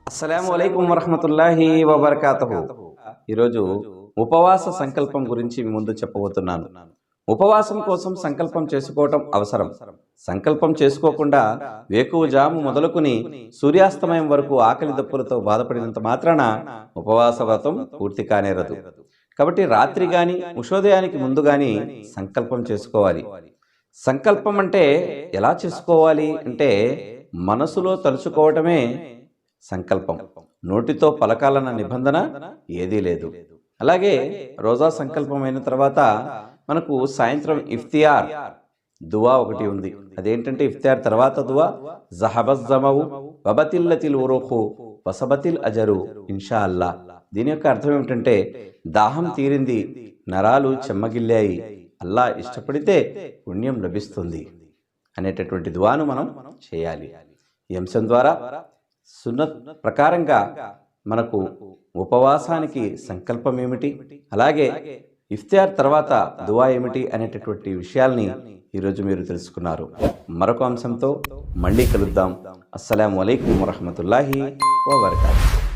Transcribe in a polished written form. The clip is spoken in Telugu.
అస్సలాము అలైకుం వరహమతుల్లాహి వబర్కాతుహు. ఈరోజు ఉపవాస సంకల్పం గురించి మీ ముందు చెప్పబోతున్నాను. ఉపవాసం కోసం సంకల్పం చేసుకోవటం అవసరం. సంకల్పం చేసుకోకుండా వేకువజాము మొదలుకుని సూర్యాస్తమయం వరకు ఆకలి దప్పులతో బాధపడినంత మాత్రాన ఉపవాస వ్రతం పూర్తి కానేరదు. కాబట్టి రాత్రి కానీ ఉషోదయానికి ముందు కానీ సంకల్పం చేసుకోవాలి. సంకల్పం అంటే ఎలా చేసుకోవాలి అంటే మనసులో తలుచుకోవటమే సంకల్పం. నోటితో పలకాలన్న నిబంధన ఏదీ లేదు. అలాగే రోజా సంకల్పం అయిన తర్వాత మనకు సాయంత్రం ఇఫ్తియార్ దువా ఒకటి ఉంది. అదేంటంటే ఇఫ్తియార్ తర్వాత దువా జహబజ్జమవు వబతిల్లతిల్ ఉరుఖు వసబతిల్ అజరు ఇన్షా అల్లా. దీని యొక్క అర్థం ఏమిటంటే దాహం తీరింది, నరాలు చెమ్మగిల్లాయి, అల్లా ఇష్టపడితే పుణ్యం లభిస్తుంది అనేటటువంటి దువాను మనం చేయాలి. ఈ అంశం ద్వారా సున్నత్ ప్రకారంగా మనకు ఉపవాసానికి సంకల్పం ఏమిటి, అలాగే ఇఫ్తియార్ తర్వాత దువా ఏమిటి అనేటటువంటి విషయాల్ని ఈరోజు మీరు తెలుసుకున్నారు. మరొక అంశంతో మళ్ళీ కలుద్దాం. అస్సలాము అలైకుం వరహమతుల్లాహి వబర్కాతుహు.